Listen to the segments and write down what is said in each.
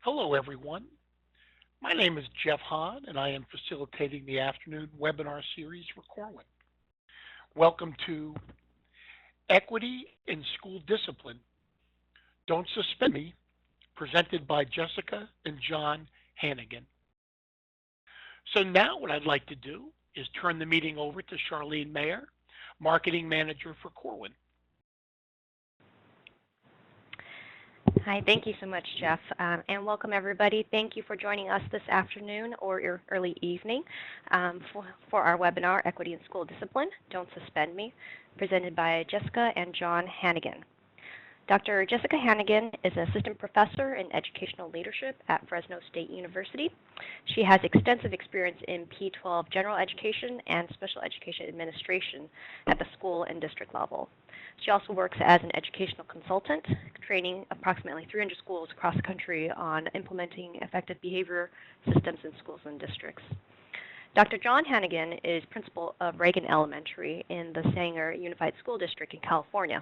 Hello, everyone. My name is Jeff Hahn, and I am facilitating the afternoon webinar series for Corwin. Welcome to Equity in School Discipline. Don't Suspend Me, presented by Jessica and John Hannigan. So now what I'd like to do is turn the meeting over to Charlene Mayer, Marketing Manager for Corwin. Hi, thank you so much, Jeff, and welcome everybody. Thank you for joining us this afternoon or early evening for our webinar, Equity in School Discipline, Don't Suspend Me, presented by Jessica and John Hannigan. Dr. Jessica Hannigan is an assistant professor in educational leadership at Fresno State University. She has extensive experience in P-12 general education and special education administration at the school and district level. She also works as an educational consultant, training approximately 300 schools across the country on implementing effective behavior systems in schools and districts. Dr. John Hannigan is principal of Reagan Elementary in the Sanger Unified School District in California.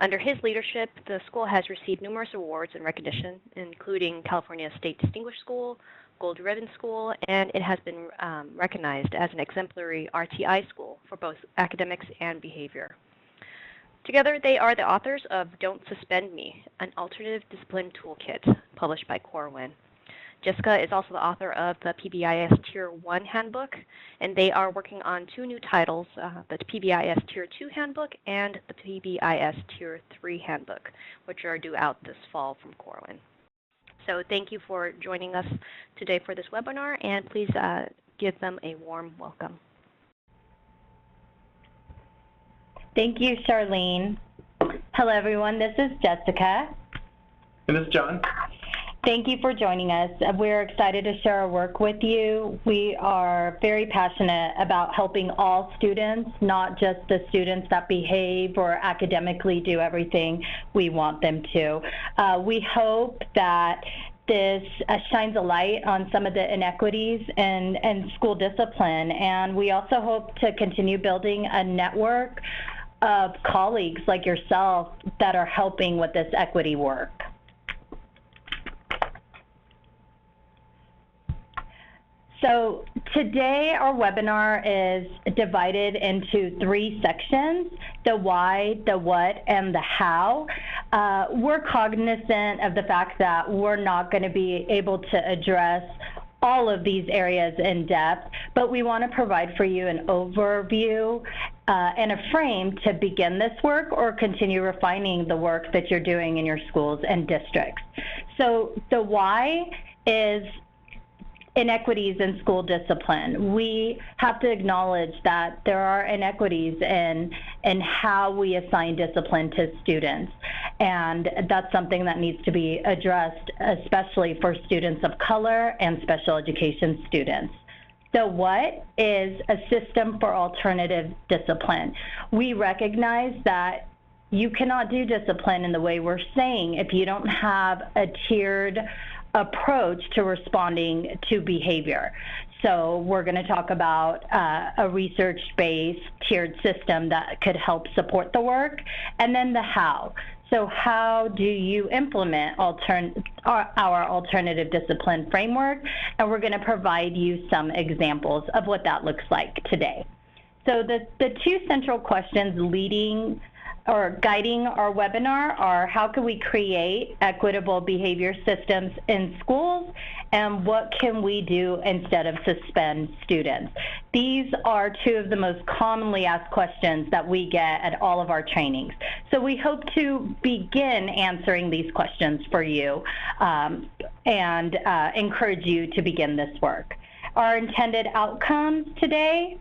Under his leadership, the school has received numerous awards and recognition, including California State Distinguished School, Gold Ribbon School, and it has been recognized as an exemplary RTI school for both academics and behavior. Together, they are the authors of Don't Suspend Me, an alternative discipline toolkit, published by Corwin. Jessica is also the author of the PBIS Tier 1 Handbook, and they are working on two new titles, the PBIS Tier 2 Handbook and the PBIS Tier 3 Handbook, which are due out this fall from Corwin. So thank you for joining us today for this webinar, and please give them a warm welcome. Thank you, Charlene. Hello, everyone. This is Jessica. And this is John. Thank you for joining us. We're excited to share our work with you. We are very passionate about helping all students, not just the students that behave or academically do everything we want them to. We hope that this shines a light on some of the inequities in school discipline, and we also hope to continue building a network of colleagues like yourself that are helping with this equity work. So today our webinar is divided into three sections: the why, the what, and the how. We're cognizant of the fact that we're not going to be able to address all of these areas in depth, but we want to provide for you an overview and a frame to begin this work or continue refining the work that you're doing in your schools and districts. So the why is inequities in school discipline. We have to acknowledge that there are inequities in how we assign discipline to students, and that's something that needs to be addressed, especially for students of color and special education students. So what is a system for alternative discipline? We recognize that you cannot do discipline in the way we're saying if you don't have a tiered approach to responding to behavior. So we're going to talk about a research-based tiered system that could help support the work, and then the how. So how do you implement our alternative discipline framework? And we're going to provide you some examples of what that looks like today. So the two central questions leading or guiding our webinar are: how can we create equitable behavior systems in schools, and what can we do instead of suspend students? These are two of the most commonly asked questions that we get at all of our trainings. So we hope to begin answering these questions for you and encourage you to begin this work. Our intended outcomes today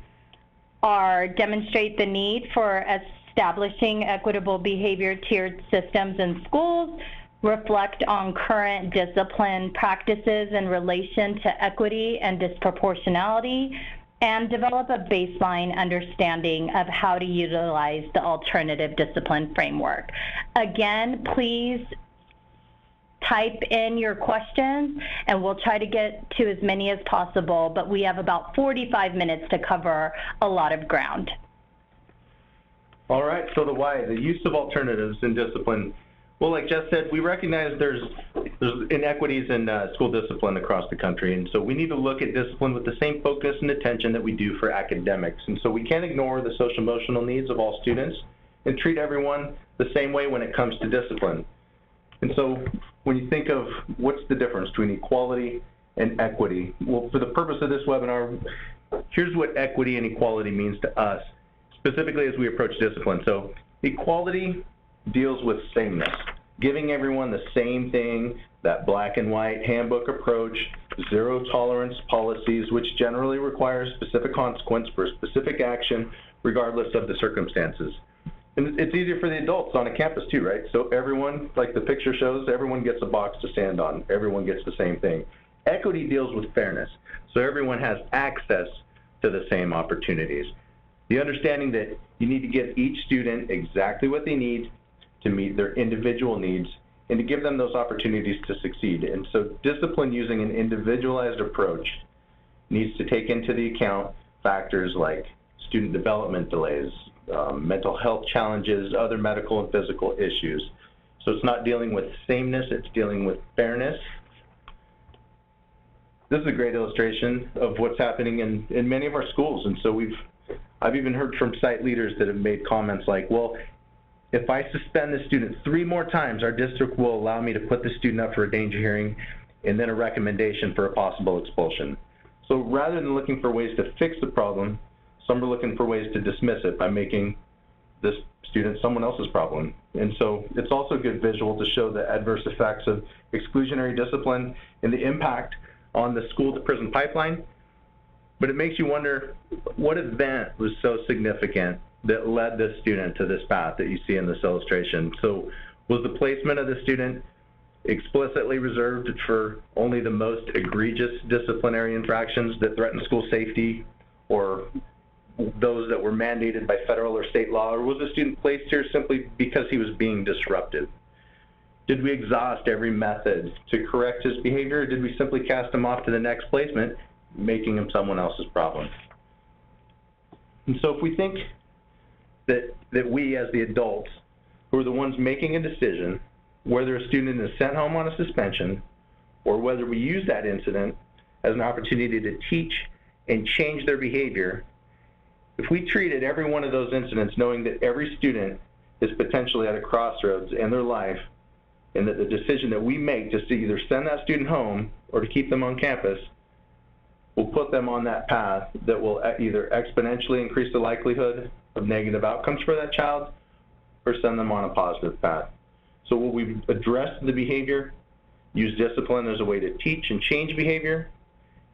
are demonstrate the need for establishing equitable behavior tiered systems in schools, reflect on current discipline practices in relation to equity and disproportionality, and develop a baseline understanding of how to utilize the alternative discipline framework. Again, please type in your questions and we'll try to get to as many as possible, but we have about 45 minutes to cover a lot of ground. All right, so the why, the use of alternatives in discipline. Well, like Jess said, we recognize there's there's inequities in school discipline across the country, and so we need to look at discipline with the same focus and attention that we do for academics. And so we can't ignore the social emotional needs of all students and treat everyone the same way when it comes to discipline. And so when you think of what's the difference between equality and equity, well, for the purpose of this webinar, here's what equity and equality means to us, specifically as we approach discipline. So equality deals with sameness, giving everyone the same thing, that black and white handbook approach, zero tolerance policies, which generally requires specific consequence for a specific action, regardless of the circumstances. And it's easier for the adults on a campus too, right? So everyone, like the picture shows, everyone gets a box to stand on. Everyone gets the same thing. Equity deals with fairness. So everyone has access to the same opportunities. The understanding that you need to give each student exactly what they need to meet their individual needs and to give them those opportunities to succeed. And so discipline using an individualized approach needs to take into the account factors like student development delays, mental health challenges, other medical and physical issues. So it's not dealing with sameness, it's dealing with fairness. This is a great illustration of what's happening in many of our schools. And so I've even heard from site leaders that have made comments like, well, if I suspend the student 3 more times, our district will allow me to put the student up for a danger hearing and then a recommendation for a possible expulsion. So rather than looking for ways to fix the problem, some are looking for ways to dismiss it by making this student someone else's problem. And so it's also a good visual to show the adverse effects of exclusionary discipline and the impact on the school to prison pipeline. But it makes you wonder, what event was so significant that led this student to this path that you see in this illustration? So was the placement of the student explicitly reserved for only the most egregious disciplinary infractions that threaten school safety, or those that were mandated by federal or state law, or was the student placed here simply because he was being disruptive? Did we exhaust every method to correct his behavior, or did we simply cast him off to the next placement, making him someone else's problem? And so if we think that we as the adults, who are the ones making a decision whether a student is sent home on a suspension or whether we use that incident as an opportunity to teach and change their behavior, if we treated every one of those incidents knowing that every student is potentially at a crossroads in their life, and that the decision that we make to either send that student home or to keep them on campus will put them on that path that will either exponentially increase the likelihood of negative outcomes for that child or send them on a positive path. So will we address the behavior, use discipline as a way to teach and change behavior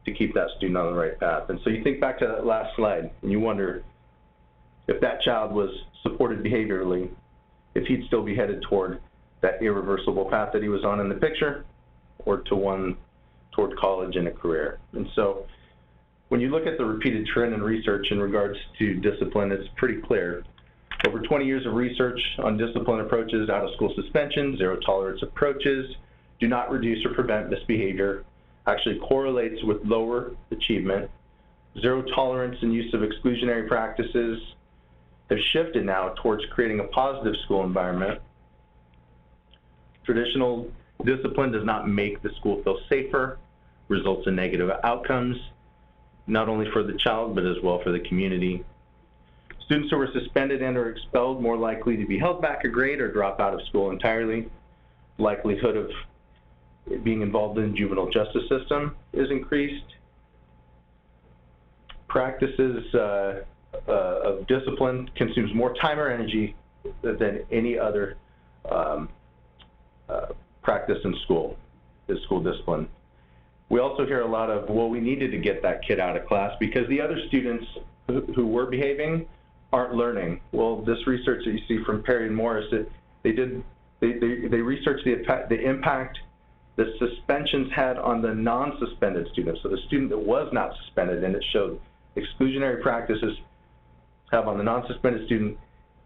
to keep that student on the right path? And so you think back to that last slide and you wonder if that child was supported behaviorally, if he'd still be headed toward that irreversible path that he was on in the picture, or to one toward college and a career. And so when you look at the repeated trend in research in regards to discipline, it's pretty clear. Over 20 years of research on discipline approaches, out-of-school suspension, zero-tolerance approaches, do not reduce or prevent misbehavior, actually correlates with lower achievement. Zero tolerance and use of exclusionary practices have shifted now towards creating a positive school environment. Traditional discipline does not make the school feel safer, results in negative outcomes, not only for the child, but as well for the community. Students who are suspended and or expelled more likely to be held back a grade or drop out of school entirely. Likelihood of being involved in the juvenile justice system is increased. Practices of discipline consumes more time or energy than any other practice in school, is school discipline. We also hear a lot of, well, we needed to get that kid out of class because the other students who were behaving aren't learning. Well, this research that you see from Perry and Morris, they researched the impact the suspensions had on the non-suspended students, so the student that was not suspended, and it showed exclusionary practices have on the non-suspended student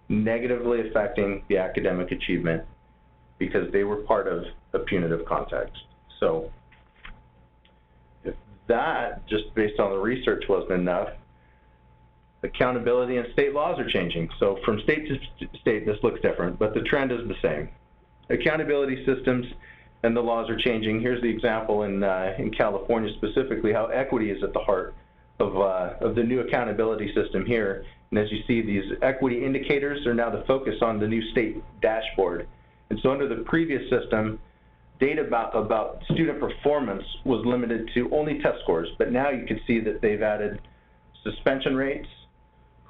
negatively affecting the academic achievement because they were part of a punitive context. So if that, just based on the research, wasn't enough, accountability and state laws are changing. So from state to state, this looks different, but the trend is the same. Accountability systems and the laws are changing. Here's the example in California specifically, how equity is at the heart of the new accountability system here. And as you see, these equity indicators are now the focus on the new state dashboard. And so under the previous system, data about student performance was limited to only test scores, but now you can see that they've added suspension rates,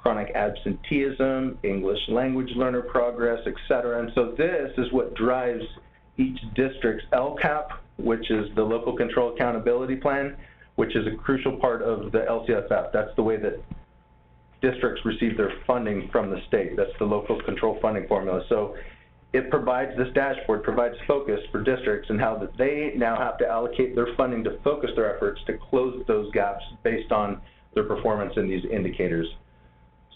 chronic absenteeism, English language learner progress, et cetera. And so this is what drives each district's LCAP, which is the Local Control Accountability Plan, which is a crucial part of the LCFF. That's the way that districts receive their funding from the state. That's the local control funding formula. So it provides, this dashboard provides focus for districts and how that they now have to allocate their funding to focus their efforts to close those gaps based on their performance in these indicators.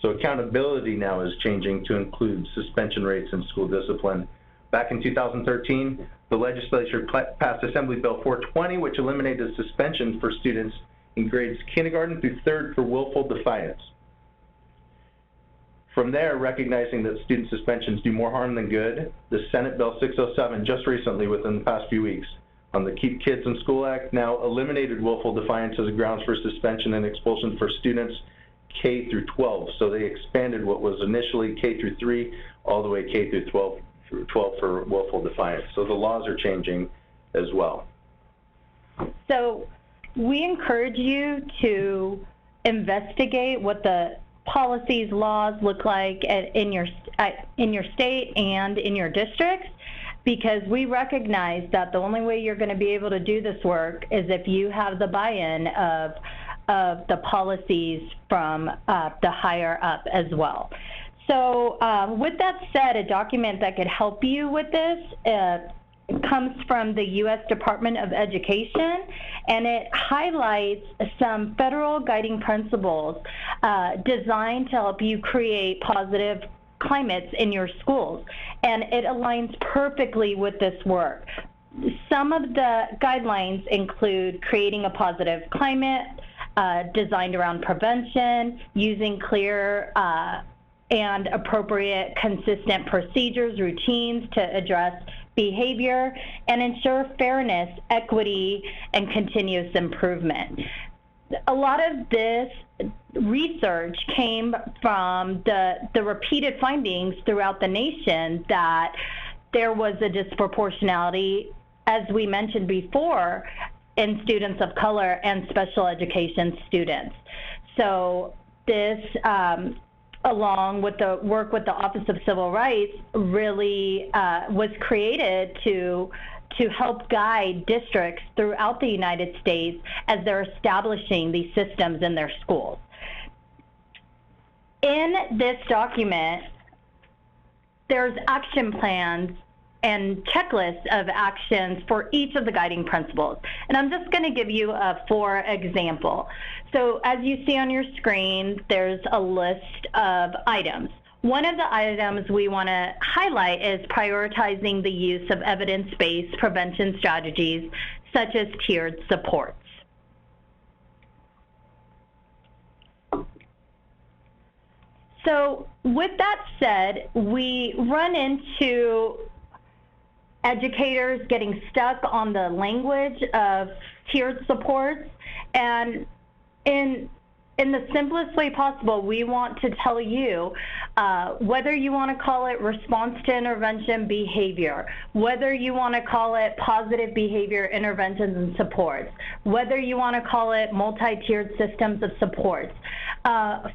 So accountability now is changing to include suspension rates and school discipline. Back in 2013, the legislature passed Assembly Bill 420, which eliminated suspension for students in grades kindergarten through third for willful defiance. From there, recognizing that student suspensions do more harm than good, the Senate Bill 607 just recently, within the past few weeks, on the Keep Kids in School Act, now eliminated willful defiance as grounds for suspension and expulsion for students K through 12. So they expanded what was initially K through 3 all the way K through 12 for willful defiance. So the laws are changing as well. So we encourage you to investigate what the policies, laws look like in your state and in your districts, because we recognize that the only way you're going to be able to do this work is if you have the buy-in of the policies from the higher up as well. So with that said, a document that could help you with this comes from the U.S. Department of Education, and it highlights some federal guiding principles designed to help you create positive climates in your schools, and it aligns perfectly with this work. Some of the guidelines include creating a positive climate designed around prevention, using clear and appropriate consistent procedures, routines to address behavior, and ensure fairness, equity, and continuous improvement. A lot of this research came from the repeated findings throughout the nation that there was a disproportionality, as we mentioned before, in students of color and special education students. So this, along with the work with the Office of Civil Rights, really was created to help guide districts throughout the United States as they're establishing these systems in their schools. In this document, there's action plans and checklists of actions for each of the guiding principles. And I'm just going to give you a for example. So as you see on your screen, there's a list of items. One of the items we want to highlight is prioritizing the use of evidence-based prevention strategies such as tiered supports. So with that said, we run into educators getting stuck on the language of tiered supports, and in the simplest way possible, we want to tell you whether you want to call it response to intervention behavior, whether you want to call it positive behavior interventions and supports, whether you want to call it multi-tiered systems of supports.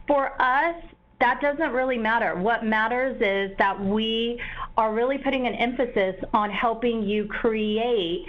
For us, that doesn't really matter. What matters is that we are really putting an emphasis on helping you create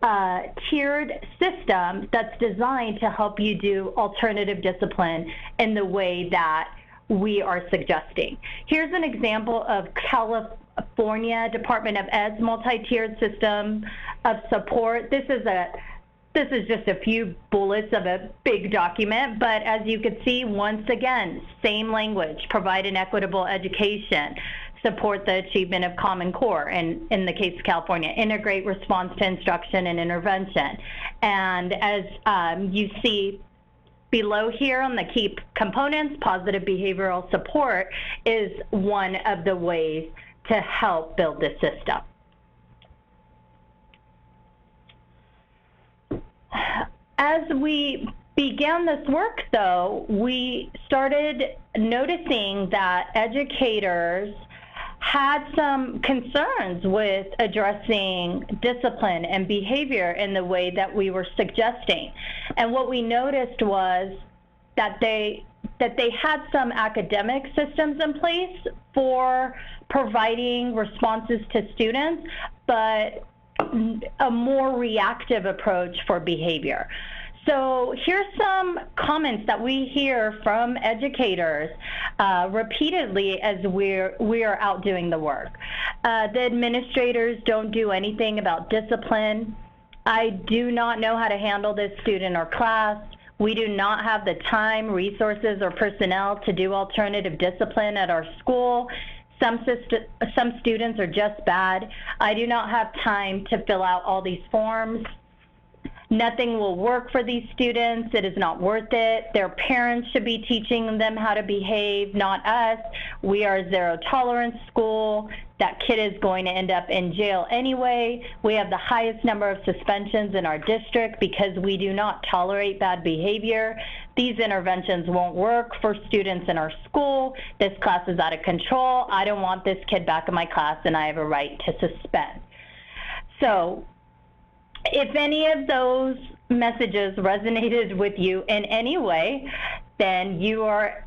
a tiered system that's designed to help you do alternative discipline in the way that we are suggesting. Here's an example of California Department of Ed's multi-tiered system of support. This is just a few bullets of a big document, but as you can see, once again, same language: provide an equitable education, support the achievement of Common Core, and in the case of California, integrate response to instruction and intervention. And as you see below here on the key components, positive behavioral support is one of the ways to help build this system. as we began this work, though, we started noticing that educators had some concerns with addressing discipline and behavior in the way that we were suggesting. And what we noticed was that they had some academic systems in place for providing responses to students, but a more reactive approach for behavior. So here's some comments that we hear from educators repeatedly as we are out doing the work. The administrators don't do anything about discipline. I do not know how to handle this student or class. We do not have the time, resources, or personnel to do alternative discipline at our school. Some students are just bad. I do not have time to fill out all these forms. Nothing will work for these students. It is not worth it. Their parents should be teaching them how to behave, not us. We are a zero tolerance school. That kid is going to end up in jail anyway. We have the highest number of suspensions in our district because we do not tolerate bad behavior. These interventions won't work for students in our school. This class is out of control. I don't want this kid back in my class, and I have a right to suspend. So, if any of those messages resonated with you in any way, then you are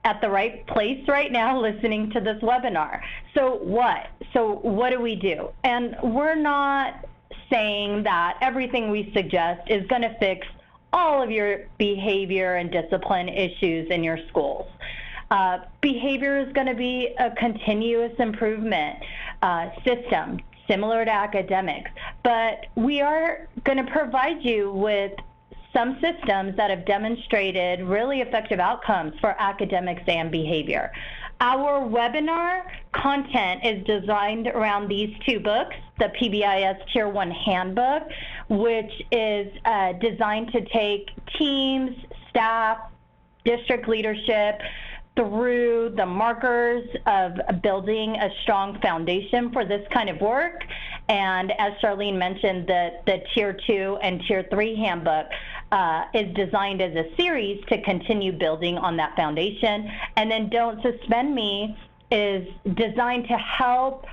at the right place right now listening to this webinar. So what do we do? And we're not saying that everything we suggest is going to fix all of your behavior and discipline issues in your schools. Behavior is going to be a continuous improvement system, similar to academics, but we are going to provide you with some systems that have demonstrated really effective outcomes for academics and behavior. Our webinar content is designed around these two books, the PBIS Tier 1 Handbook, which is designed to take teams, staff, district leadership through the markers of building a strong foundation for this kind of work. And as Charlene mentioned, the Tier 2 and Tier 3 Handbook is designed as a series to continue building on that foundation. And then Don't Suspend Me is designed to help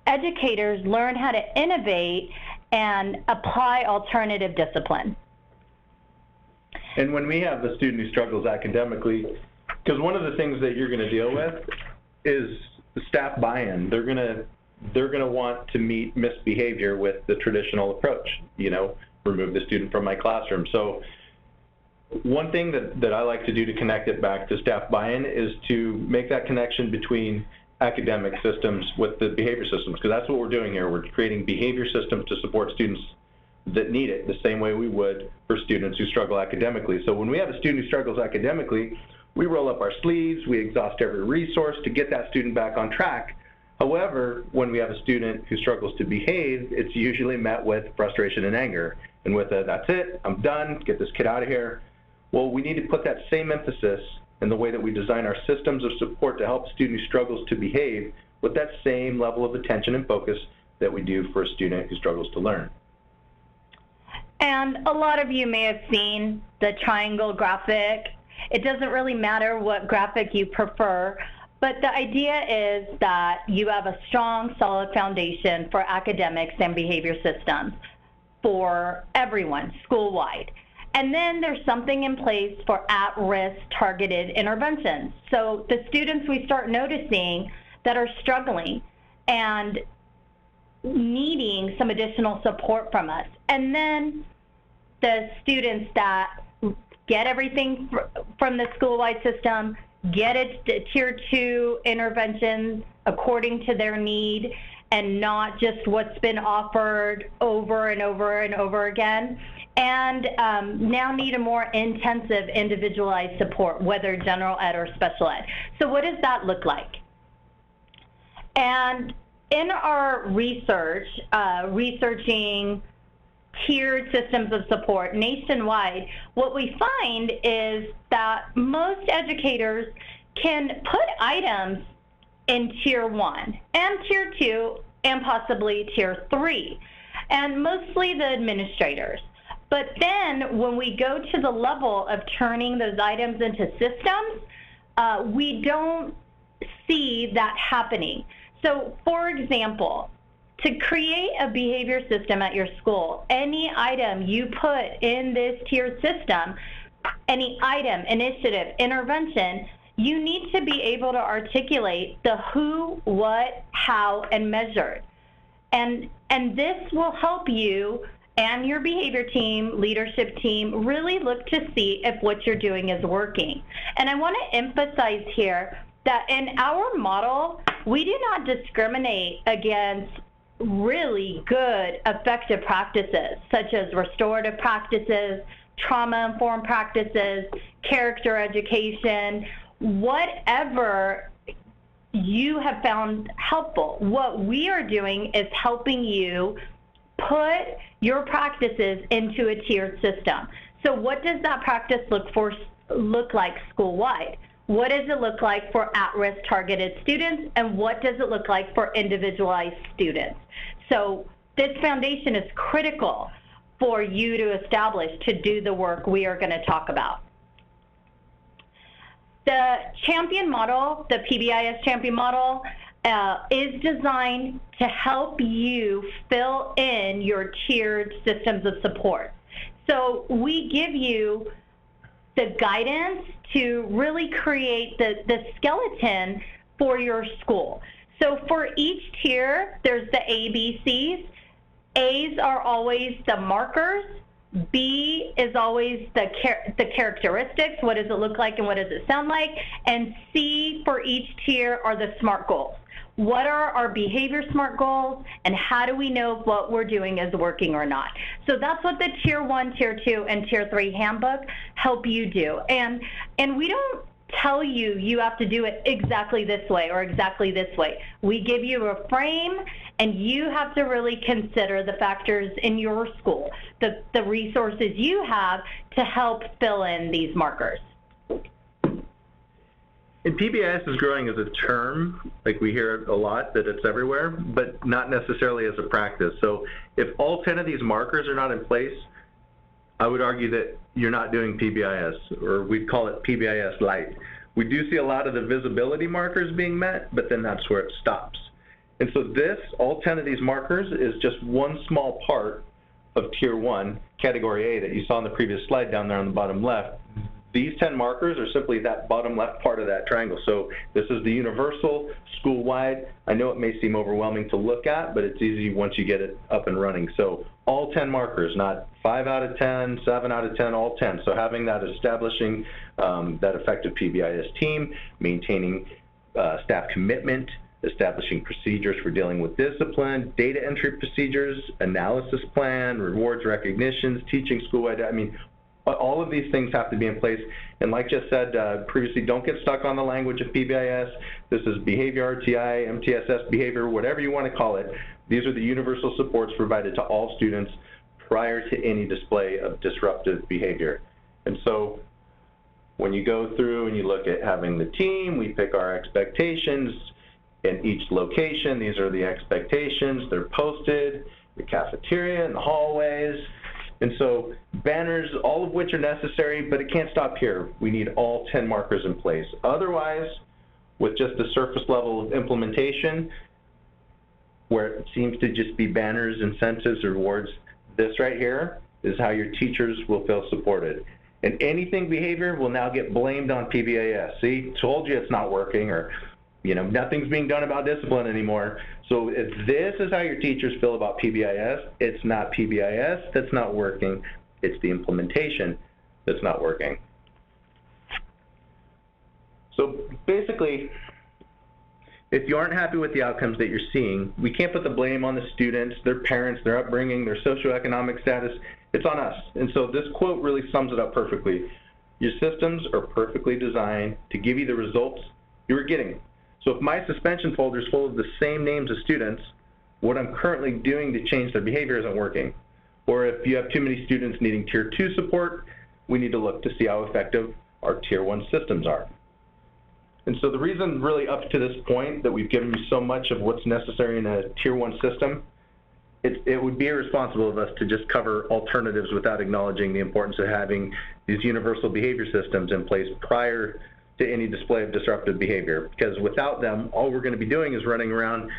educators learn how to innovate and apply alternative discipline. And when we have a student who struggles academically, because one of the things that you're going to deal with is the staff buy-in. They're going to want to meet misbehavior with the traditional approach, remove the student from my classroom. So one thing that I like to do to connect it back to staff buy-in is to make that connection between academic systems with the behavior systems, because that's what we're doing here. We're creating behavior systems to support students that need it the same way we would for students who struggle academically. So when we have a student who struggles academically, we roll up our sleeves, we exhaust every resource to get that student back on track. However, when we have a student who struggles to behave, it's usually met with frustration and anger, and with a, that's it, I'm done, get this kid out of here. Well, we need to put that same emphasis in the way that we design our systems of support to help a student who struggles to behave with that same level of attention and focus that we do for a student who struggles to learn. And a lot of you may have seen the triangle graphic. It doesn't really matter what graphic you prefer, but the idea is that you have a strong, solid foundation for academics and behavior systems for everyone, school-wide. And then there's something in place for at-risk targeted interventions. So the students we start noticing that are struggling and needing some additional support from us. And then the students that get everything from the school-wide system, get its Tier 2 interventions according to their need, and not just what's been offered over and over and over again, and now need a more intensive individualized support, whether general ed or special ed. So what does that look like? And in our research, researching tiered systems of support nationwide, what we find is that most educators can put items in Tier 1 and Tier 2 and possibly Tier 3, and mostly the administrators. But then when we go to the level of turning those items into systems, we don't see that happening. So for example, to create a behavior system at your school, any item you put in this tiered system, any item, initiative, intervention, you need to be able to articulate the who, what, how, and measured. And this will help you and your behavior team, leadership team, really look to see if what you're doing is working. And I want to emphasize here that in our model, we do not discriminate against really good, effective practices, such as restorative practices, trauma-informed practices, character education, whatever you have found helpful. What we are doing is helping you put your practices into a tiered system. So what does that practice look like school-wide? What does it look like for at-risk targeted students, and what does it look like for individualized students? So this foundation is critical for you to establish to do the work we are going to talk about. The champion model, the PBIS champion model, is designed to help you fill in your tiered systems of support. So we give you the guidance to really create the skeleton for your school. So for each tier, there's the ABCs. A's are always the markers. B is always the characteristics. What does it look like and what does it sound like? And C for each tier are the SMART goals. What are our behavior SMART goals, and how do we know if what we're doing is working or not? So that's what the Tier 1, Tier 2, and Tier 3 handbook help you do. And we don't tell you you have to do it exactly this way or exactly this way. We give you a frame, and you have to really consider the factors in your school, the resources you have to help fill in these markers. And PBIS is growing as a term, like we hear a lot that it's everywhere, but not necessarily as a practice. So if all 10 of these markers are not in place, I would argue that you're not doing PBIS, or we'd call it PBIS light. We do see a lot of the visibility markers being met, but then that's where it stops. And so this, all 10 of these markers, is just one small part of Tier 1, Category A, that you saw in the previous slide down there on the bottom left. These 10 markers are simply that bottom left part of that triangle. So this is the universal, school-wide. I know it may seem overwhelming to look at, but it's easy once you get it up and running. So all 10 markers, not 5 out of 10, 7 out of 10, all 10. So having that, establishing that effective PBIS team, maintaining staff commitment, establishing procedures for dealing with discipline, data entry procedures, analysis plan, rewards, recognitions, teaching school-wide. I mean, all of these things have to be in place. And like just said previously, don't get stuck on the language of PBIS. This is behavior RTI, MTSS behavior, whatever you want to call it. These are the universal supports provided to all students prior to any display of disruptive behavior. And so when you go through and you look at having the team, we pick our expectations in each location. These are the expectations. They're posted, the cafeteria and the hallways. And so banners, all of which are necessary, but it can't stop here. We need all 10 markers in place. Otherwise, with just the surface level of implementation, where it seems to just be banners, incentives, or rewards, this right here is how your teachers will feel supported. And anything behavior will now get blamed on PBIS. See, told you it's not working, or nothing's being done about discipline anymore. So if this is how your teachers feel about PBIS, it's not PBIS that's not working, it's the implementation that's not working. So basically, if you aren't happy with the outcomes that you're seeing, we can't put the blame on the students, their parents, their upbringing, their socioeconomic status. It's on us. And so this quote really sums it up perfectly. Your systems are perfectly designed to give you the results you were getting. So if my suspension folder is full of the same names of students, what I'm currently doing to change their behavior isn't working. Or if you have too many students needing Tier 2 support, we need to look to see how effective our Tier 1 systems are. And so the reason really up to this point that we've given you so much of what's necessary in a Tier 1 system it would be irresponsible of us to just cover alternatives without acknowledging the importance of having these universal behavior systems in place prior to any display of disruptive behavior, because without them, all we're going to be doing is running around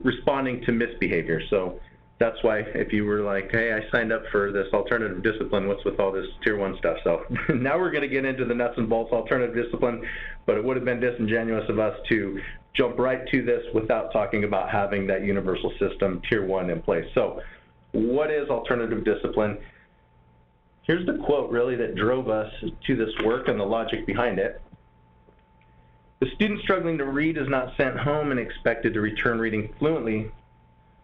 responding to misbehavior. So that's why if you were like, hey, I signed up for this alternative discipline, what's with all this tier 1 stuff? So now we're going to get into the nuts and bolts alternative discipline, but it would have been disingenuous of us to jump right to this without talking about having that universal system tier 1 in place. So what is alternative discipline? Here's the quote really that drove us to this work and the logic behind it. The student struggling to read is not sent home and expected to return reading fluently.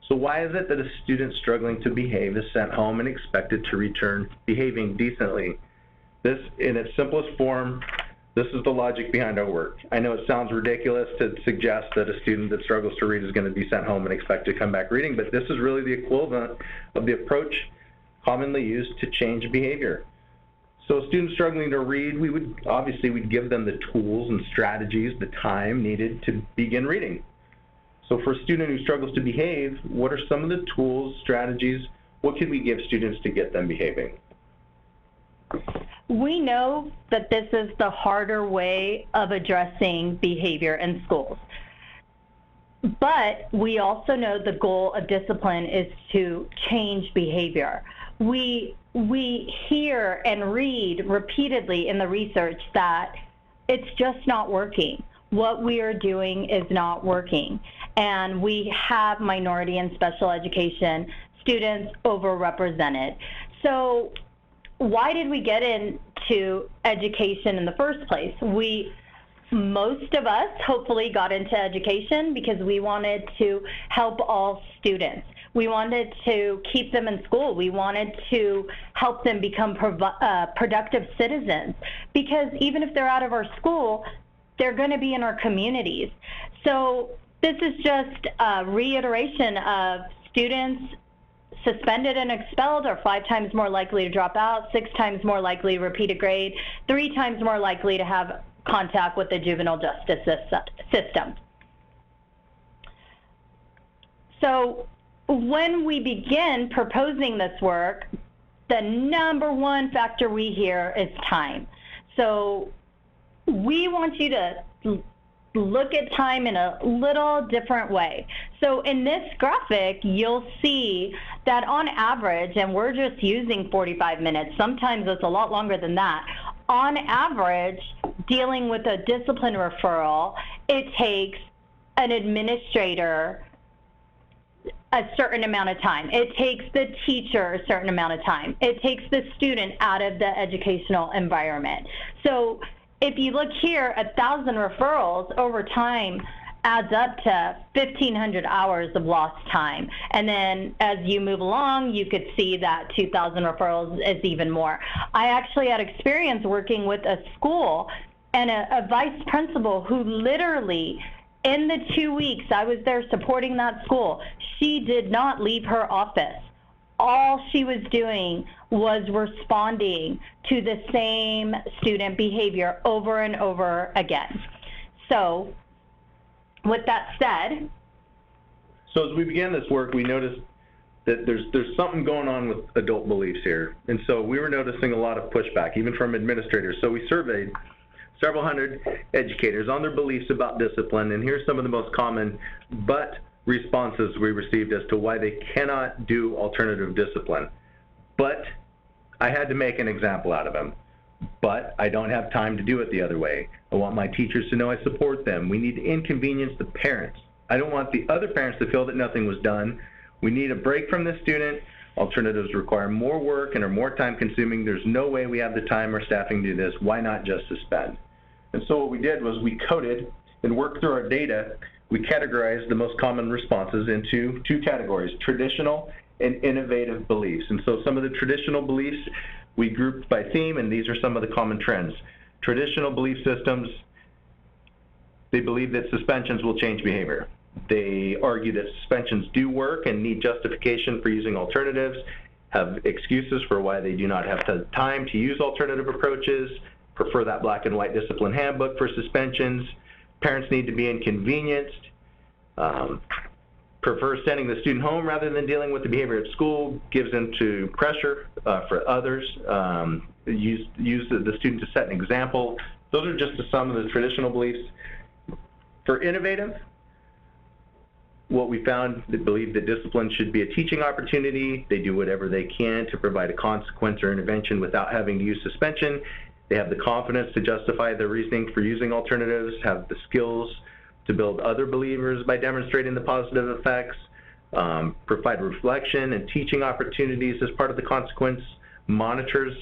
So why is it that a student struggling to behave is sent home and expected to return behaving decently? This, in its simplest form, this is the logic behind our work. I know it sounds ridiculous to suggest that a student that struggles to read is going to be sent home and expected to come back reading, but this is really the equivalent of the approach commonly used to change behavior. So a student struggling to read, we'd give them the tools and strategies, the time needed to begin reading. So for a student who struggles to behave, what are some of the tools, strategies, what can we give students to get them behaving? We know that this is the harder way of addressing behavior in schools. But we also know the goal of discipline is to change behavior. We hear and read repeatedly in the research that it's just not working. What we are doing is not working. And we have minority and special education students overrepresented. So why did we get into education in the first place? Most of us hopefully got into education because we wanted to help all students. We wanted to keep them in school. We wanted to help them become productive citizens, because even if they're out of our school, they're going to be in our communities. So this is just a reiteration of students suspended and expelled are 5 times more likely to drop out, 6 times more likely to repeat a grade, 3 times more likely to have contact with the juvenile justice system. So when we begin proposing this work, the number one factor we hear is time. So we want you to look at time in a little different way. So in this graphic, you'll see that on average, and we're just using 45 minutes, sometimes it's a lot longer than that. On average, dealing with a discipline referral, it takes an administrator a certain amount of time. It takes the teacher a certain amount of time. It takes the student out of the educational environment. So if you look here, 1,000 referrals over time adds up to 1,500 hours of lost time. And then as you move along, you could see that 2,000 referrals is even more. I actually had experience working with a school and a vice principal who literally, in the 2 weeks I was there supporting that school, she did not leave her office. All she was doing was responding to the same student behavior over and over again. So with that said, so as we began this work, we noticed that there's something going on with adult beliefs here. And so we were noticing a lot of pushback, even from administrators. So we surveyed several hundred educators on their beliefs about discipline, and here's some of the most common but responses we received as to why they cannot do alternative discipline. But I had to make an example out of them. But I don't have time to do it the other way. I want my teachers to know I support them. We need to inconvenience the parents. I don't want the other parents to feel that nothing was done. We need a break from this student. Alternatives require more work and are more time consuming. There's no way we have the time or staffing to do this. Why not just suspend? And so what we did was we coded and worked through our data. We categorized the most common responses into 2 categories, traditional and innovative beliefs. And so some of the traditional beliefs we grouped by theme, and these are some of the common trends. Traditional belief systems, they believe that suspensions will change behavior. They argue that suspensions do work and need justification for using alternatives, have excuses for why they do not have the time to use alternative approaches, prefer that black and white discipline handbook for suspensions. Parents need to be inconvenienced. prefers sending the student home rather than dealing with the behavior at school, gives into pressure for others, use the student to set an example. Those are just some of the traditional beliefs. For innovative, what we found, they believe that discipline should be a teaching opportunity. They do whatever they can to provide a consequence or intervention without having to use suspension. They have the confidence to justify their reasoning for using alternatives, have the skills to build other believers by demonstrating the positive effects, provide reflection and teaching opportunities as part of the consequence, monitors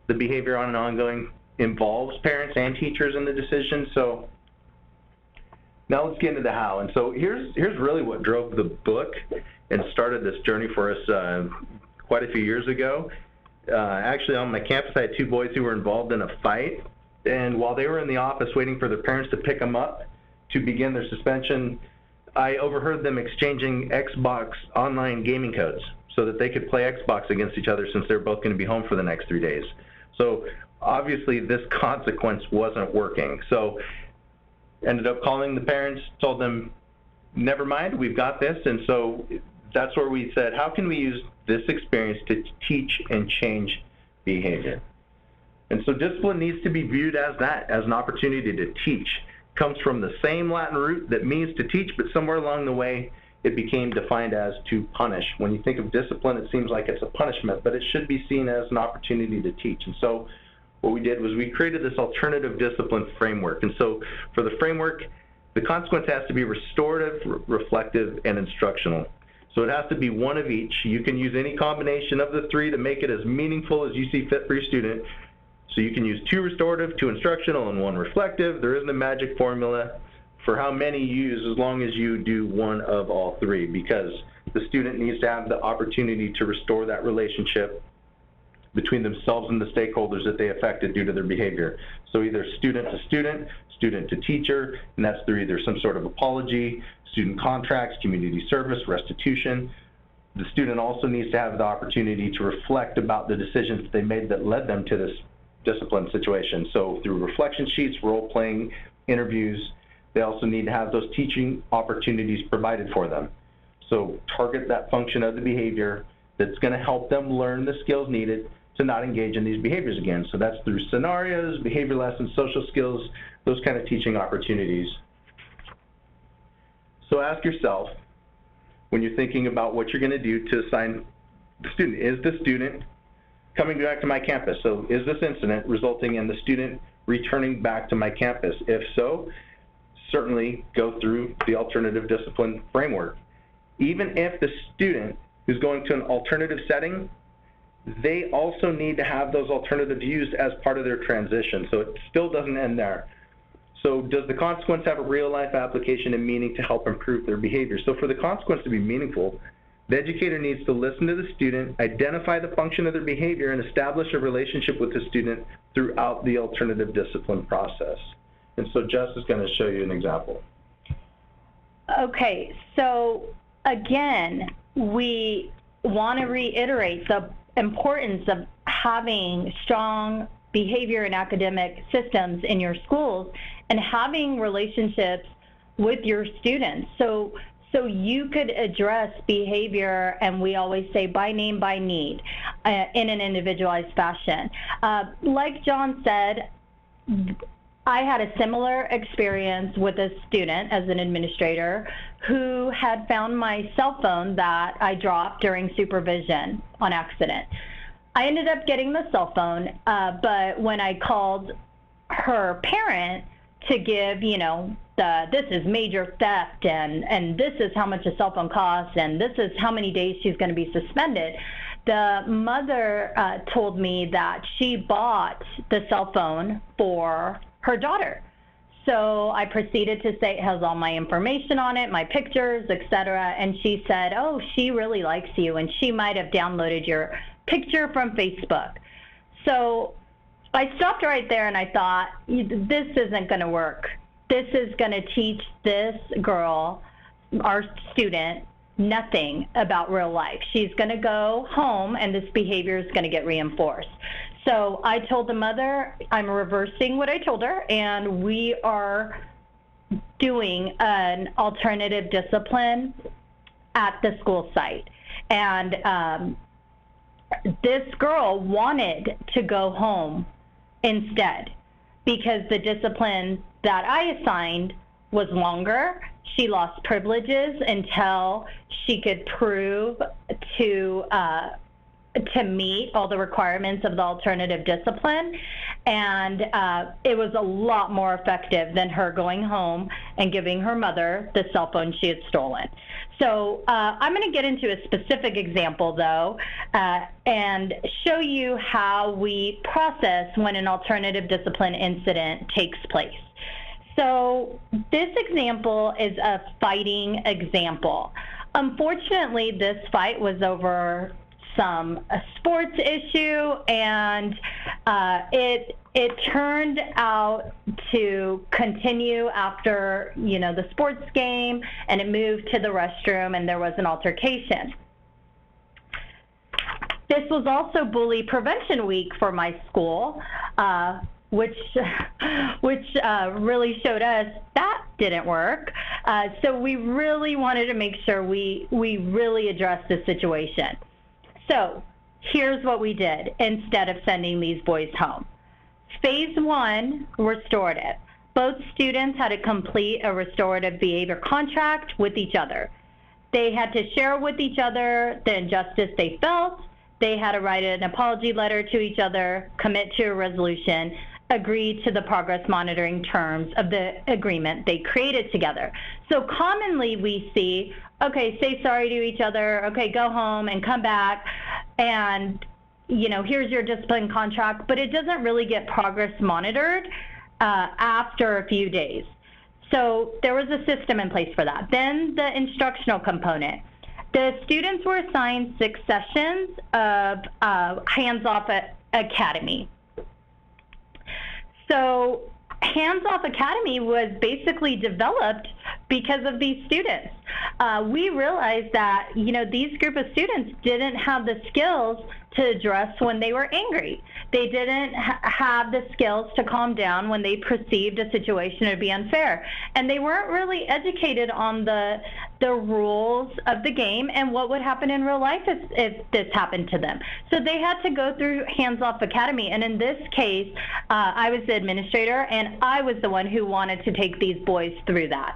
the behavior on an ongoing, involves parents and teachers in the decision. So now let's get into the how. And so here's really what drove the book and started this journey for us quite a few years ago. Actually, on my campus, I had two boys who were involved in a fight. And while they were in the office waiting for their parents to pick them up to begin their suspension, I overheard them exchanging Xbox online gaming codes so that they could play Xbox against each other since they're both going to be home for the next 3 days. So obviously this consequence wasn't working. So ended up calling the parents, told them, never mind, we've got this. And so that's where we said, how can we use this experience to teach and change behavior? And so discipline needs to be viewed as that, as an opportunity to teach. It comes from the same Latin root that means to teach, but somewhere along the way it became defined as to punish. When you think of discipline, it seems like it's a punishment, but it should be seen as an opportunity to teach. And so what we did was we created this alternative discipline framework. And so for the framework, the consequence has to be restorative, reflective, and instructional. So it has to be one of each. You can use any combination of the three to make it as meaningful as you see fit for your student. So you can use 2 restorative, 2 instructional, and 1 reflective. There isn't a magic formula for how many you use as long as you do one of all 3, because the student needs to have the opportunity to restore that relationship between themselves and the stakeholders that they affected due to their behavior. So either student to student, student to teacher, and that's through either some sort of apology, student contracts, community service, restitution. The student also needs to have the opportunity to reflect about the decisions that they made that led them to this discipline situation. So through reflection sheets, role-playing, interviews, they also need to have those teaching opportunities provided for them. So target that function of the behavior that's going to help them learn the skills needed to not engage in these behaviors again. So that's through scenarios, behavior lessons, social skills, those kind of teaching opportunities. So ask yourself, when you're thinking about what you're going to do to assign the student, is the student coming back to my campus? So is this incident resulting in the student returning back to my campus? If so, certainly go through the alternative discipline framework. Even if the student who's going to an alternative setting, they also need to have those alternatives used as part of their transition. So it still doesn't end there. So does the consequence have a real life application and meaning to help improve their behavior? So for the consequence to be meaningful, the educator needs to listen to the student, identify the function of their behavior, and establish a relationship with the student throughout the alternative discipline process. And so Jess is going to show you an example. Okay, so again, we want to reiterate the importance of having strong behavior and academic systems in your schools and having relationships with your students. So you could address behavior, and we always say by name, by need, in an individualized fashion. Like John said, I had a similar experience with a student as an administrator who had found my cell phone that I dropped during supervision on accident. I ended up getting the cell phone, but when I called her parent to give, this is major theft and this is how much a cell phone costs and this is how many days she's going to be suspended, the mother told me that she bought the cell phone for her daughter. So I proceeded to say it has all my information on it, my pictures, etc. And she said, oh, she really likes you and she might have downloaded your picture from Facebook. So I stopped right there and I thought, this isn't going to work. This is going to teach this girl, our student, nothing about real life. She's going to go home and this behavior is going to get reinforced. So I told the mother, I'm reversing what I told her, and we are doing an alternative discipline at the school site. And this girl wanted to go home instead because the discipline that I assigned was longer. She lost privileges until she could prove to meet all the requirements of the alternative discipline, and it was a lot more effective than her going home and giving her mother the cell phone she had stolen. So I'm going to get into a specific example, though, and show you how we process when an alternative discipline incident takes place. So this example is a fighting example. Unfortunately, this fight was over a sports issue, and it turned out to continue after, the sports game, and it moved to the restroom, and there was an altercation. This was also Bully Prevention Week for my school, which really showed us that didn't work. So we really wanted to make sure we really addressed the situation. So here's what we did instead of sending these boys home. Phase 1, restorative. Both students had to complete a restorative behavior contract with each other. They had to share with each other the injustice they felt. They had to write an apology letter to each other, commit to a resolution, agree to the progress monitoring terms of the agreement they created together. So commonly we see, okay, say sorry to each other, okay, go home and come back, and here's your discipline contract, but it doesn't really get progress monitored after a few days. So there was a system in place for that. Then the instructional component. The students were assigned 6 sessions of hands-off academy. So Hands-Off Academy was basically developed because of these students. We realized that, these group of students didn't have the skills to address when they were angry. They didn't have the skills to calm down when they perceived a situation to be unfair. And they weren't really educated on the rules of the game and what would happen in real life if this happened to them. So they had to go through Hands-Off Academy. And in this case, I was the administrator, and I was the one who wanted to take these boys through that.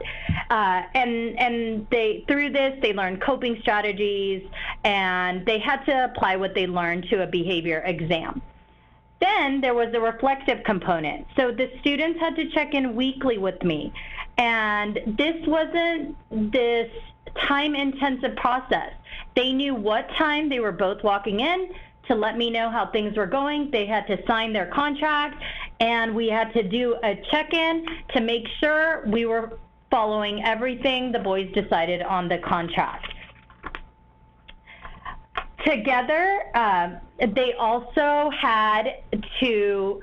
And through this, they learned coping strategies, and they had to apply what they learned to a behavior exam. Then there was a reflective component. So the students had to check in weekly with me. And this wasn't this time-intensive process. They knew what time they were both walking in to let me know how things were going. They had to sign their contract, and we had to do a check-in to make sure we were following everything the boys decided on the contract. Together, they also had to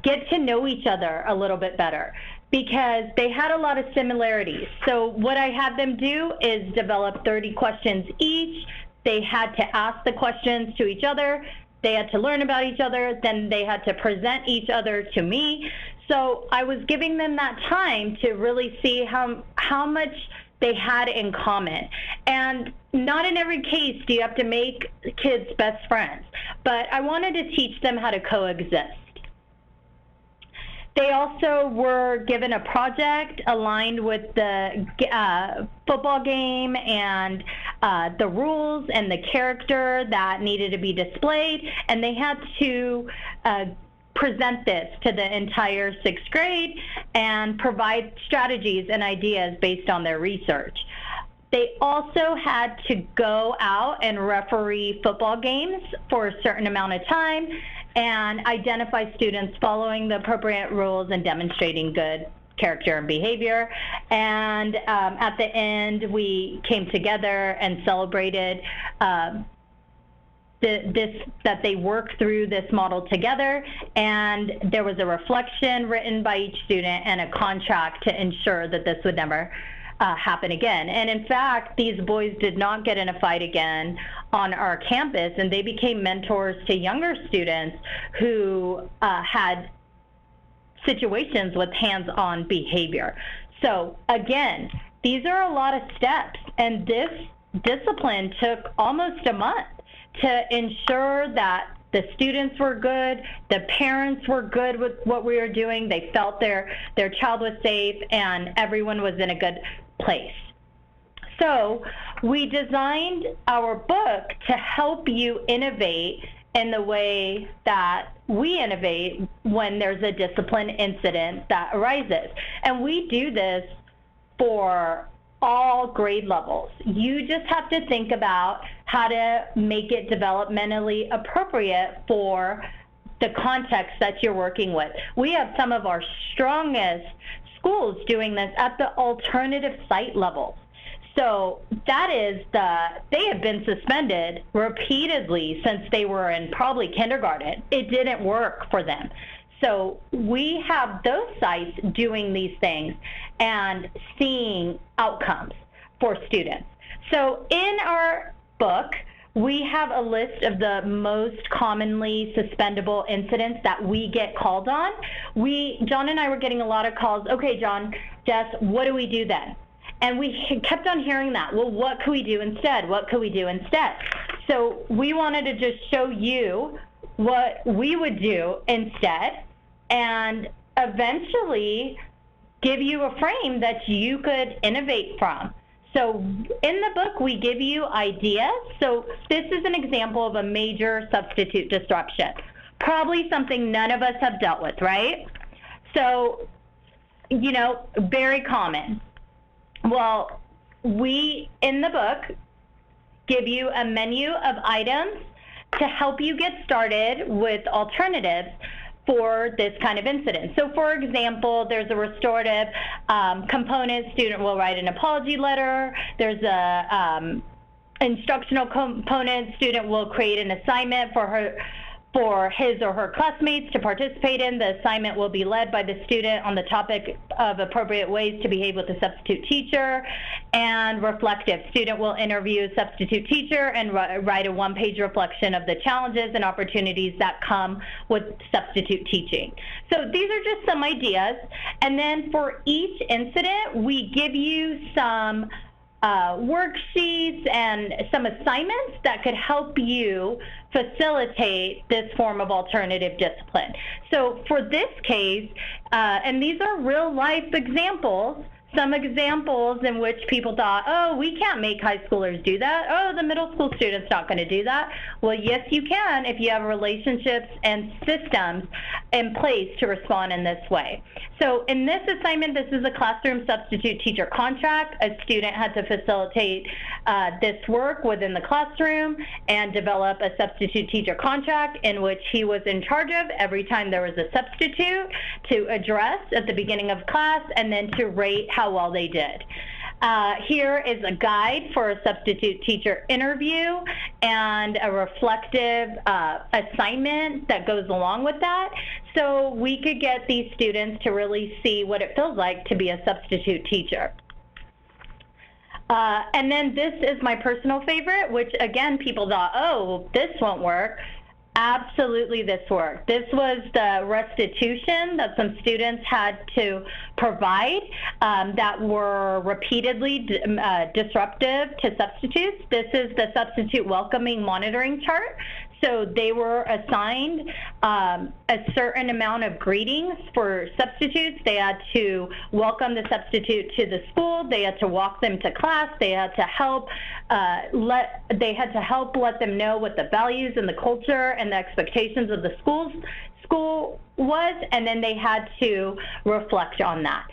get to know each other a little bit better because they had a lot of similarities. So what I had them do is develop 30 questions each. They had to ask the questions to each other. They had to learn about each other. Then they had to present each other to me. So I was giving them that time to really see how much they had in common. And not in every case do you have to make kids best friends, but I wanted to teach them how to coexist. They also were given a project aligned with the football game and the rules and the character that needed to be displayed, and they had to present this to the entire 6th grade and provide strategies and ideas based on their research. They also had to go out and referee football games for a certain amount of time and identify students following the appropriate rules and demonstrating good character and behavior. And at the end, we came together and celebrated that they worked through this model together, and there was a reflection written by each student and a contract to ensure that this would never happen again. And in fact, these boys did not get in a fight again on our campus, and they became mentors to younger students who had situations with hands-on behavior. So again, these are a lot of steps, and this discipline took almost a month to ensure that the students were good, the parents were good with what we were doing, they felt their child was safe, and everyone was in a good place. So we designed our book to help you innovate in the way that we innovate when there's a discipline incident that arises. And we do this for all grade levels. You just have to think about how to make it developmentally appropriate for the context that you're working with. We have some of our strongest schools doing this at the alternative site levels. So that is they have been suspended repeatedly since they were in probably kindergarten. It didn't work for them. So we have those sites doing these things and seeing outcomes for students. So in our book, we have a list of the most commonly suspendable incidents that we get called on. John and I were getting a lot of calls. Okay, John, Jess, what do we do then? And we kept on hearing that. Well, what could we do instead? What could we do instead? So we wanted to just show you what we would do instead and eventually give you a frame that you could innovate from. So in the book, we give you ideas. So this is an example of a major substitute disruption. Probably something none of us have dealt with, right? So, you know, very common. Well, we, in the book, give you a menu of items to help you get started with alternatives for this kind of incident. So for example, there's a restorative component. Student will write an apology letter. There's a instructional component. Student will create an assignment for his or her classmates to participate in. The assignment will be led by the student on the topic of appropriate ways to behave with a substitute teacher. And reflective, student will interview a substitute teacher and write a one-page reflection of the challenges and opportunities that come with substitute teaching. So these are just some ideas. And then for each incident, we give you some worksheets and some assignments that could help you facilitate this form of alternative discipline. So for this case, and these are real life examples, some examples in which people thought, oh, we can't make high schoolers do that. Oh, the middle school student's not going to do that. Well, yes, you can if you have relationships and systems in place to respond in this way. So in this assignment, this is a classroom substitute teacher contract. A student had to facilitate this work within the classroom and develop a substitute teacher contract in which he was in charge of every time there was a substitute to address at the beginning of class and then to rate how well they did. Here is a guide for a substitute teacher interview and a reflective assignment that goes along with that. So we could get these students to really see what it feels like to be a substitute teacher. And then this is my personal favorite, which again, people thought, oh, this won't work. Absolutely, this worked. This was the restitution that some students had to provide that were repeatedly disruptive to substitutes. This is the substitute welcoming monitoring chart. So they were assigned a certain amount of greetings for substitutes. They had to welcome the substitute to the school. They had to walk them to class. They had to help let them know what the values and the culture and the expectations of the school was, and then they had to reflect on that.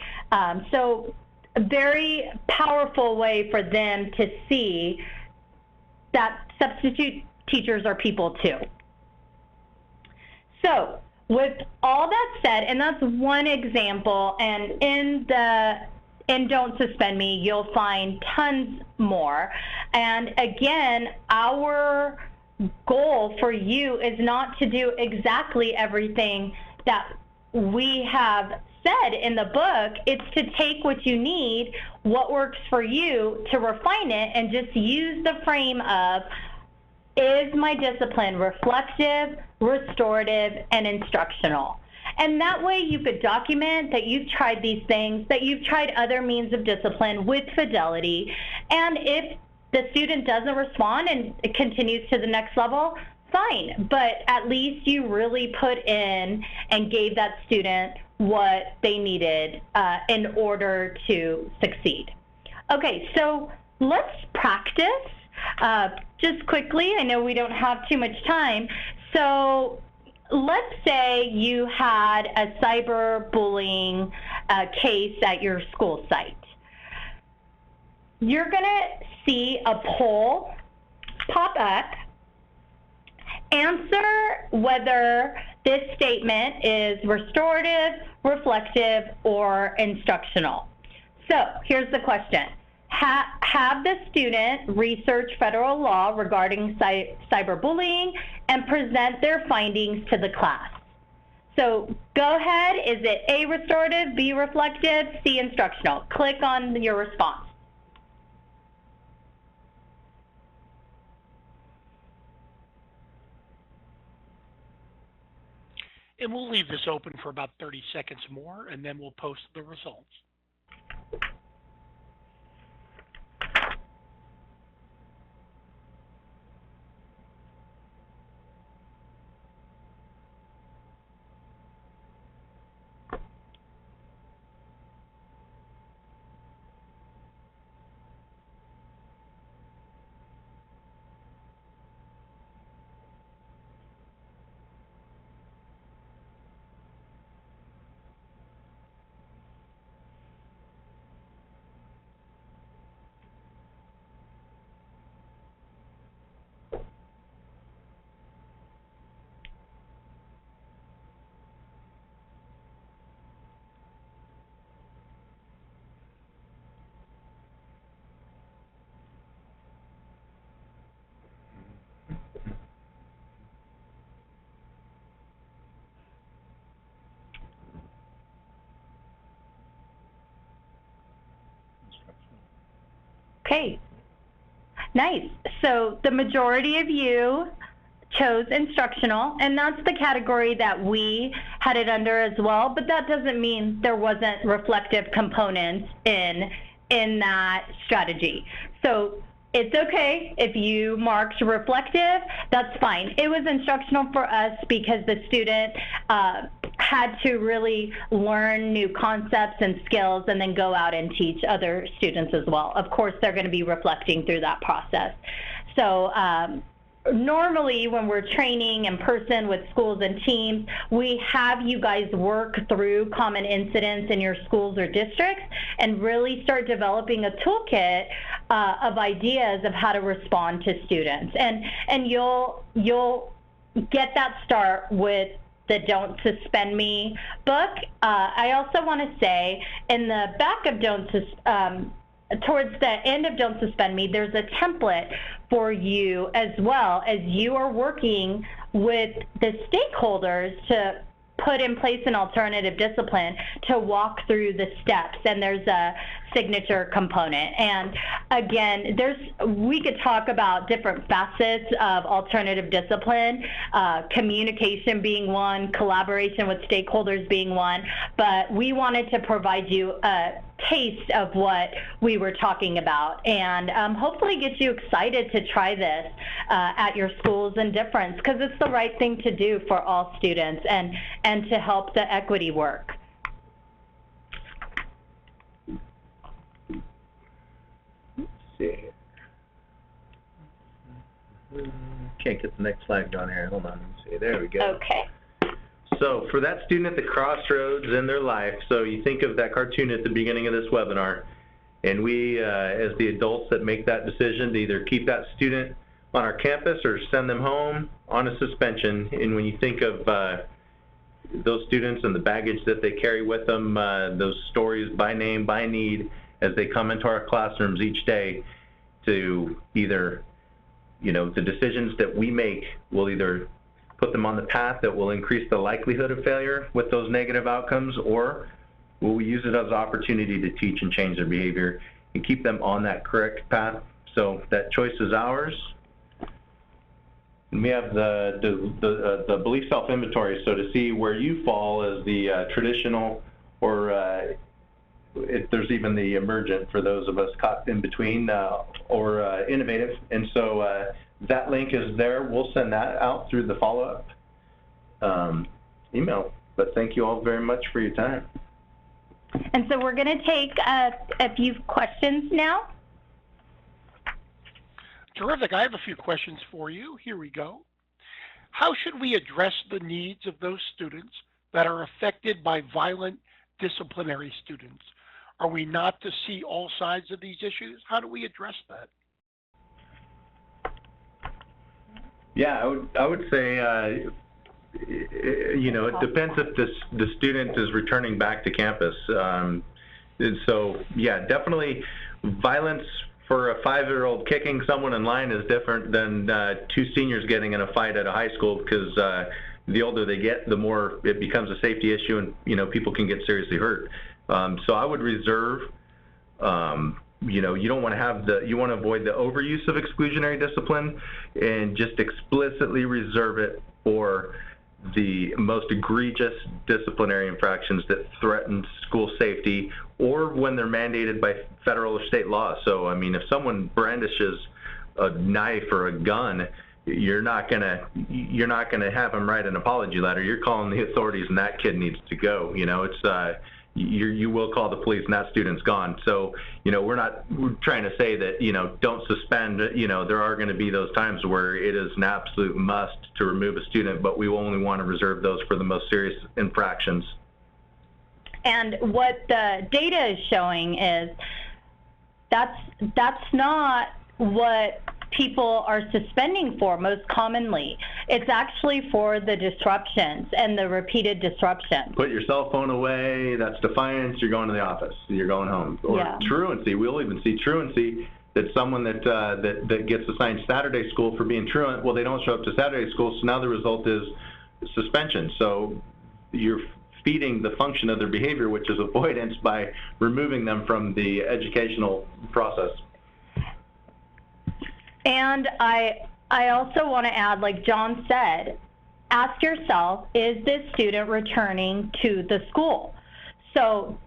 So a very powerful way for them to see that substitute teachers are people too. So with all that said, and that's one example, and in Don't Suspend Me, you'll find tons more. And again, our goal for you is not to do exactly everything that we have said in the book. It's to take what you need, what works for you, to refine it and just use the frame of, is my discipline reflective, restorative, and instructional? And that way you could document that you've tried these things, that you've tried other means of discipline with fidelity, and if the student doesn't respond and it continues to the next level, fine, but at least you really put in and gave that student what they needed in order to succeed. Okay, so let's practice just quickly. I know we don't have too much time. So let's say you had a cyberbullying case at your school site. You're going to see a poll pop up. Answer whether this statement is restorative, reflective, or instructional. So here's the question. Have the student research federal law regarding cyberbullying and present their findings to the class. So go ahead. Is it A, restorative, B, reflective, C, instructional? Click on your response. And we'll leave this open for about 30 seconds more, and then we'll post the results. Okay, nice. So the majority of you chose instructional, and that's the category that we had it under as well, but that doesn't mean there wasn't reflective components in that strategy. So it's okay if you marked reflective, that's fine. It was instructional for us because the student had to really learn new concepts and skills and then go out and teach other students as well. Of course, they're going to be reflecting through that process. So normally when we're training in person with schools and teams, we have you guys work through common incidents in your schools or districts and really start developing a toolkit of ideas of how to respond to students. And you'll get that start with the Don't Suspend Me book. I also want to say in the back of towards the end of Don't Suspend Me, there's a template for you as well as you are working with the stakeholders to put in place an alternative discipline to walk through the steps, and there's a signature component. And again, we could talk about different facets of alternative discipline, communication being one, collaboration with stakeholders being one, but we wanted to provide you a taste of what we were talking about, and hopefully get you excited to try this at your schools and difference, because it's the right thing to do for all students and to help the equity work. Let's see. Can't get the next slide down here. Hold on. Let's see. There we go. Okay. So for that student at the crossroads in their life, so you think of that cartoon at the beginning of this webinar, and we, as the adults that make that decision to either keep that student on our campus or send them home on a suspension, and when you think of those students and the baggage that they carry with them, those stories by name, by need, as they come into our classrooms each day, to either, the decisions that we make will either put them on the path that will increase the likelihood of failure with those negative outcomes, or will we use it as an opportunity to teach and change their behavior and keep them on that correct path? So that choice is ours. And we have the belief self-inventory, so to see where you fall as the traditional or there's even the emergent for those of us caught in between, or innovative. And so that link is there. We'll send that out through the follow-up email. But thank you all very much for your time. And so we're going to take a few questions now. Terrific. I have a few questions for you. Here we go. How should we address the needs of those students that are affected by violent disciplinary students? Are we not to see all sides of these issues? How do we address that? Yeah, I would say, you know, it depends if the student is returning back to campus. And so, yeah, definitely violence for a 5-year-old kicking someone in line is different than 2 seniors getting in a fight at a high school, because the older they get, the more it becomes a safety issue, and you know, people can get seriously hurt. So I would reserve, you know, you don't want to have you want to avoid the overuse of exclusionary discipline, and just explicitly reserve it for the most egregious disciplinary infractions that threaten school safety, or when they're mandated by federal or state law. So, I mean, if someone brandishes a knife or a gun, you're not gonna have them write an apology letter. You're calling the authorities, and that kid needs to go. You know, it's you will call the police, and that student's gone. So, you know, we're trying to say that, you know, don't suspend. You know, there are going to be those times where it is an absolute must to remove a student, but we only want to reserve those for the most serious infractions. And what the data is showing is that's not what people are suspending for most commonly. It's actually for the disruptions and the repeated disruptions. Put your cell phone away, that's defiance, you're going to the office, you're going home. Or yeah. Truancy, we'll even see truancy, that someone that gets assigned Saturday school for being truant, well, they don't show up to Saturday school, so now the result is suspension. So you're feeding the function of their behavior, which is avoidance, by removing them from the educational process. And I also want to add, like John said, ask yourself, is this student returning to the school? So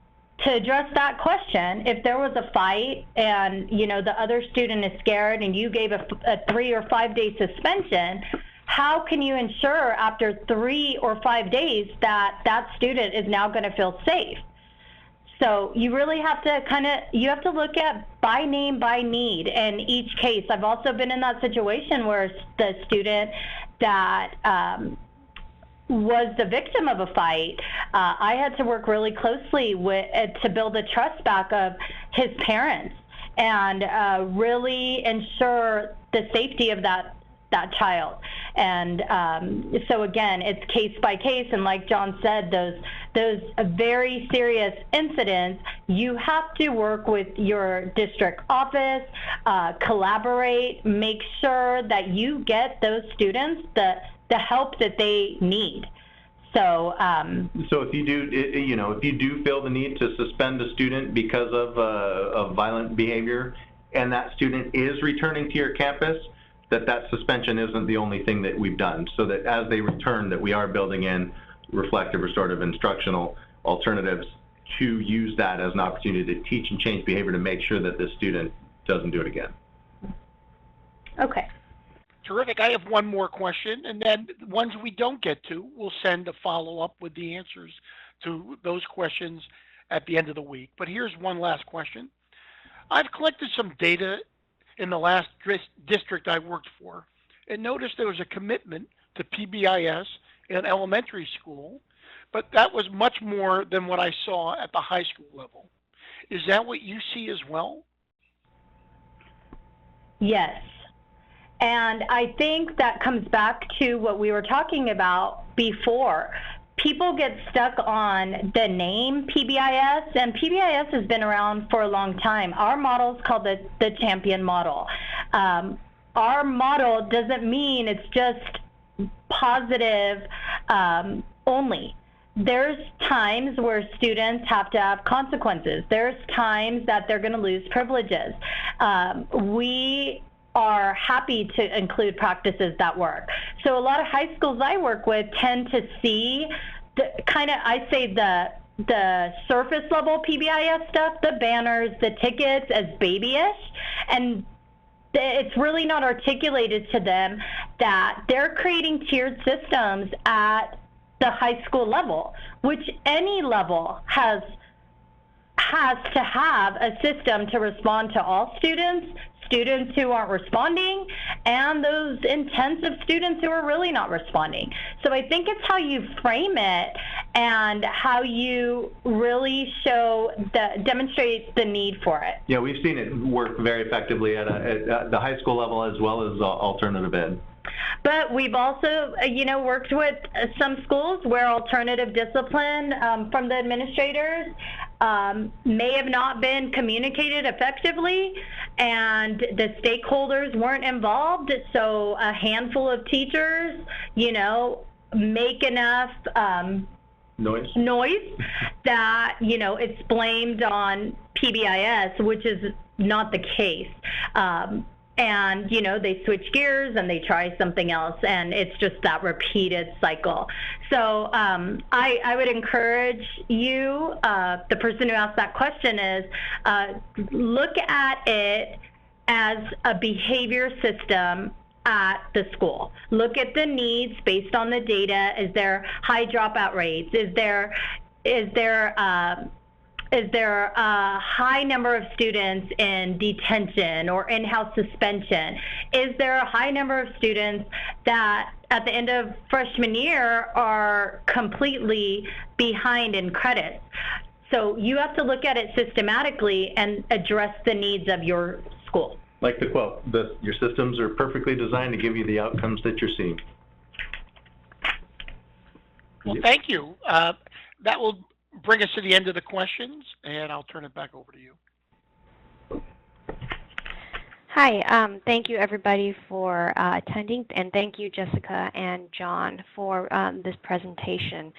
to address that question, if there was a fight and, you know, the other student is scared and you gave a 3 or 5 day suspension, how can you ensure after 3 or 5 days that that student is now going to feel safe? So you really have to you have to look at by name, by need in each case. I've also been in that situation where the student that was the victim of a fight, I had to work really closely to build the trust back of his parents and really ensure the safety of that child. And so again, it's case by case, and like John said, those very serious incidents, you have to work with your district office, collaborate, make sure that you get those students the help that they need. So if you do feel the need to suspend a student because of violent behavior, and that student is returning to your campus, that suspension isn't the only thing that we've done, so that as they return, that we are building in reflective, restorative, instructional alternatives to use that as an opportunity to teach and change behavior to make sure that this student doesn't do it again. Okay. Terrific. I have one more question, and then the ones we don't get to, we'll send a follow-up with the answers to those questions at the end of the week. But here's one last question. I've collected some data in the last district I worked for, and noticed there was a commitment to PBIS in elementary school, but that was much more than what I saw at the high school level. Is that what you see as well? Yes. And I think that comes back to what we were talking about before. People get stuck on the name PBIS, and PBIS has been around for a long time. Our model is called the champion model. Our model doesn't mean it's just positive only. There's times where students have to have consequences. There's times that they're going to lose privileges. We are happy to include practices that work. So a lot of high schools I work with tend to see the the surface level PBIS stuff, the banners, the tickets, as babyish, and it's really not articulated to them that they're creating tiered systems at the high school level, which any level has to have a system to respond to all students, students who aren't responding, and those intensive students who are really not responding. So I think it's how you frame it and how you really demonstrate the need for it. Yeah, we've seen it work very effectively at the high school level as well as alternative ed. But we've also, worked with some schools where alternative discipline from the administrators may have not been communicated effectively, and the stakeholders weren't involved. So a handful of teachers, make enough noise that, it's blamed on PBIS, which is not the case. And, they switch gears and they try something else, and it's just that repeated cycle. So I would encourage you, the person who asked that question is, look at it as a behavior system at the school. Look at the needs based on the data. Is there high dropout rates? Is there a high number of students in detention or in-house suspension? Is there a high number of students that at the end of freshman year are completely behind in credits? So you have to look at it systematically and address the needs of your school. Like the quote, your systems are perfectly designed to give you the outcomes that you're seeing. Well, thank you. That will bring us to the end of the questions, and I'll turn it back over to you. Hi, thank you everybody for attending, and thank you Jessica and John for this presentation.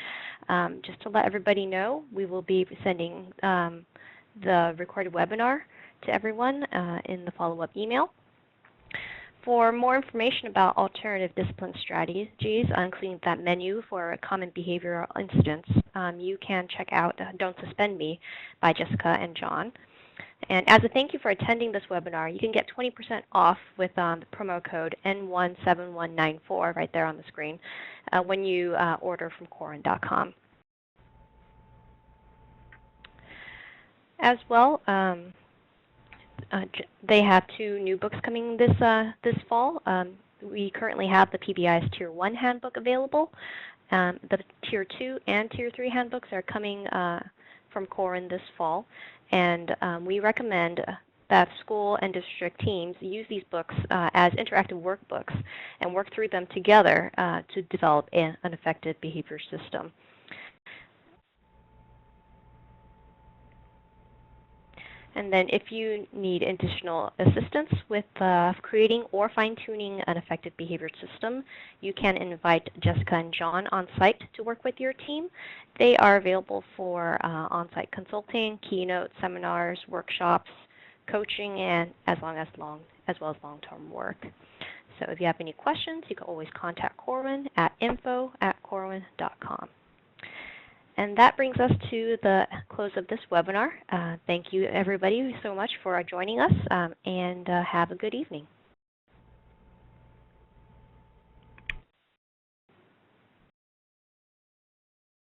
Just to let everybody know, we will be sending the recorded webinar to everyone in the follow-up email. For more information about alternative discipline strategies, including that menu for common behavioral incidents, you can check out Don't Suspend Me by Jessica and John. And as a thank you for attending this webinar, you can get 20% off with the promo code N17194 right there on the screen when you order from Corin.com. As well, they have 2 new books coming this fall. We currently have the PBIS Tier 1 handbook available. The Tier 2 and Tier 3 handbooks are coming from Corin this fall. And we recommend that school and district teams use these books as interactive workbooks and work through them together to develop an effective behavior system. And then if you need additional assistance with creating or fine-tuning an effective behavior system, you can invite Jessica and John on site to work with your team. They are available for on-site consulting, keynote seminars, workshops, coaching, and as well as long-term work. So if you have any questions, you can always contact Corin at info@corin.com. And that brings us to the close of this webinar. Thank you everybody so much for joining us, and have a good evening.